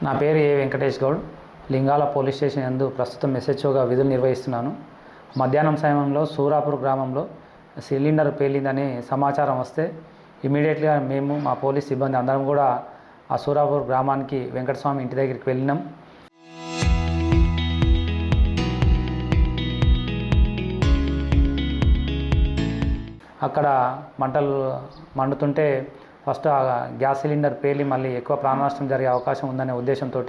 నా పేరు ఏ వెంకటేష్ గౌడ్. లింగాల police station యందు ప్రస్తుతం ఎస్హెచ్ఓగా విధులు నిర్వహిస్తున్నాను. మధ్యాహ్నం సమయంలో సూరాపూర్ గ్రామంలో సిలిండర్ పేలిందని సమాచారం వస్తే ఇమీడియట్గా మేము మా పోలీస్ సిబ్బంది అందరం కూడా ఆ సూరాపూర్ గ్రామానికి వెంకటస్వామి ఇంటి దగ్గరికి వెళ్ళినాం. అక్కడ మంటలు మండుతుంటే ఫస్ట్ ఆ గ్యాస్ సిలిండర్ పేలి మళ్ళీ ఎక్కువ ప్రాణ నష్టం జరిగే అవకాశం ఉందనే ఉద్దేశంతో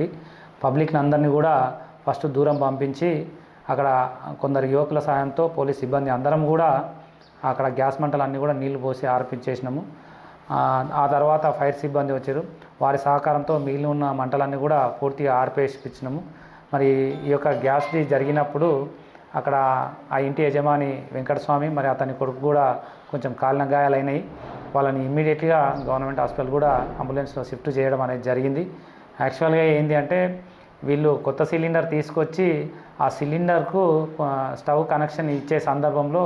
పబ్లిక్ని అందరినీ కూడా ఫస్ట్ దూరం పంపించి అక్కడ కొందరు యువకుల సాయంతో పోలీస్ సిబ్బంది అందరం కూడా అక్కడ గ్యాస్ మంటలన్నీ కూడా నీళ్లు పోసి ఆర్పించేసినాము. ఆ తర్వాత ఫైర్ సిబ్బంది వచ్చారు. వారి సహకారంతో మిగిలి ఉన్న మంటలన్నీ కూడా పూర్తిగా ఆర్పేసిపించినాము. మరి ఈ యొక్క గ్యాస్ది జరిగినప్పుడు అక్కడ ఆ ఇంటి యజమాని వెంకటస్వామి మరి అతని కొడుకు కూడా కొంచెం కాలిన గాయాలైనాయి. వాళ్ళని ఇమ్మీడియట్గా గవర్నమెంట్ హాస్పిటల్ కూడా అంబులెన్స్లో షిఫ్ట్ చేయడం అనేది జరిగింది. యాక్చువల్గా ఏంటి అంటే వీళ్ళు కొత్త సిలిండర్ తీసుకొచ్చి ఆ సిలిండర్కు స్టవ్ కనెక్షన్ ఇచ్చే సందర్భంలో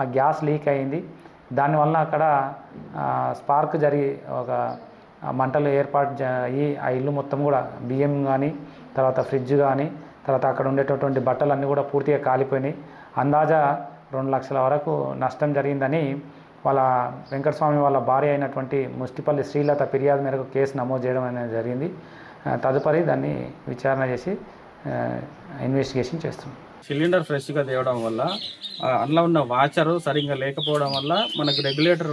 ఆ గ్యాస్ లీక్ అయింది. దానివల్ల అక్కడ స్పార్క్ జరిగి ఒక మంటలు ఏర్పాటు అయ్యి ఆ ఇల్లు మొత్తం కూడా బియ్యం కానీ తర్వాత ఫ్రిడ్జ్ కానీ తర్వాత అక్కడ ఉండేటటువంటి బట్టలన్నీ కూడా పూర్తిగా కాలిపోయినాయి. అందాజా 2 లక్షల వరకు నష్టం జరిగిందని వాళ్ళ వెంకటస్వామి వాళ్ళ భార్య అయినటువంటి ముష్టిపల్లి శ్రీలత ఫిర్యాదు మేరకు కేసు నమోదు చేయడం అనేది జరిగింది. తదుపరి దాన్ని విచారణ చేసి ఇన్వెస్టిగేషన్ చేస్తున్నాం. సిలిండర్ ఫ్రెష్గా తేవడం వల్ల అందులో ఉన్న వాచరు సరిగ్గా లేకపోవడం వల్ల మనకు రెగ్యులేటర్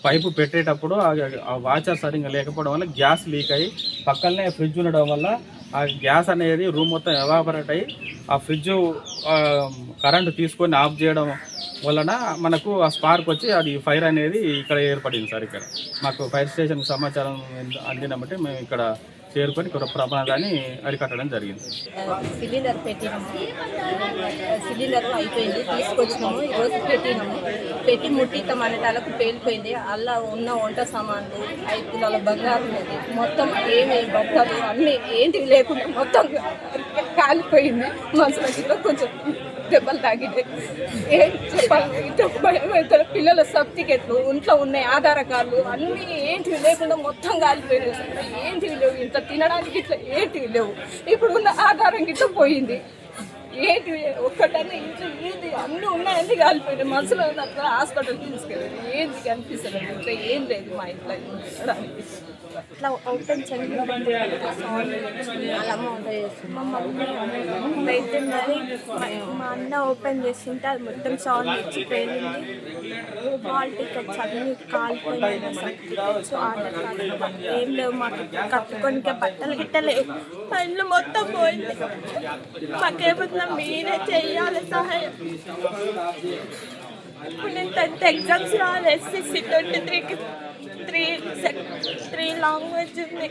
పైపు పెట్టేటప్పుడు ఆ వాచర్ సరిగ్గా లేకపోవడం వల్ల గ్యాస్ లీక్ అయ్యి పక్కనే ఫ్రిడ్జ్ ఉండడం వల్ల ఆ గ్యాస్ అనేది రూమ్ మొత్తం ఎవాపరేట్ అయ్యి ఆ ఫ్రిడ్జ్ కరెంటు తీసుకొని ఆఫ్ చేయడం వలన మనకు ఆ స్పార్క్ వచ్చి అది ఫైర్ అనేది ఇక్కడ ఏర్పడింది సార్. ఇక్కడ మాకు ఫైర్ స్టేషన్కి సమాచారం అందిన బట్టి మేము ఇక్కడ చేరుకొని ప్రమాదాన్ని అరికట్టడం జరిగింది. సిలిండర్ పెట్టినాము, సిలిండర్ అయిపోయింది, తీసుకొచ్చినాము, ఈరోజు పెట్టి ముట్టిత మనటాలకు పేలిపోయింది. అలా ఉన్న వంట సామాన్లు 5 కిలోల బంగారం ఉంది, మొత్తం ఏమి బట్టలు అన్నీ ఏంటివి లేకుండా మొత్తం కాలిపోయింది. మనసులో కొంచెం దెబ్బలు తాగితే ఏం చెప్పాలి, ఇంట్లో భయం అవుతారు. పిల్లల సర్టిఫికెట్లు ఇంట్లో ఉన్నాయి, ఆధార్ కార్డులు అన్నీ ఏంటివి లేకుండా మొత్తం కాలిపోయింది. ఏంటివి లేవు, ఇంత తినడానికి ఇట్లా ఏంటివి లేవు. ఇప్పుడు ఉన్న ఆధారం గిట్ల పోయింది. ఏంటి ఒక్కటన్నా ఇంట్లో ఏంటి అన్నీ ఉన్నాయండి కాలిపోయినాయి. మనసులో అట్లా హాస్పిటల్ తీసుకెళ్ళారు. ఏంటి కనిపిస్తుంది ఇట్లా ఏం లేదు మా ఇంట్లో ఇట్లా ఓపెన్ చేయండి అలా ఆర్డర్ చేస్తున్నాం. వెళ్తుందని మా అన్న ఓపెన్ చేస్తుంటే అది మొత్తం సౌండ్ వచ్చి పేలింది. హాల్ టికెట్స్ అన్నీ కాలిపోయినాయి. సర్టిఫికెట్స్ ఆధార్ కార్డు ఏం లేవు. మాకు కట్టుకోనికే బట్టలు గిట్టలేవు. మా ఇల్లు మొత్తం పోయింది. మాకేమన్నా మీరే చెయ్యాలి సహాయం. ఇప్పుడు నేను 10th ఎగ్జామ్స్ రావాలి. SSC 23కి 3 లాంగ్వేజ్ ఉంది.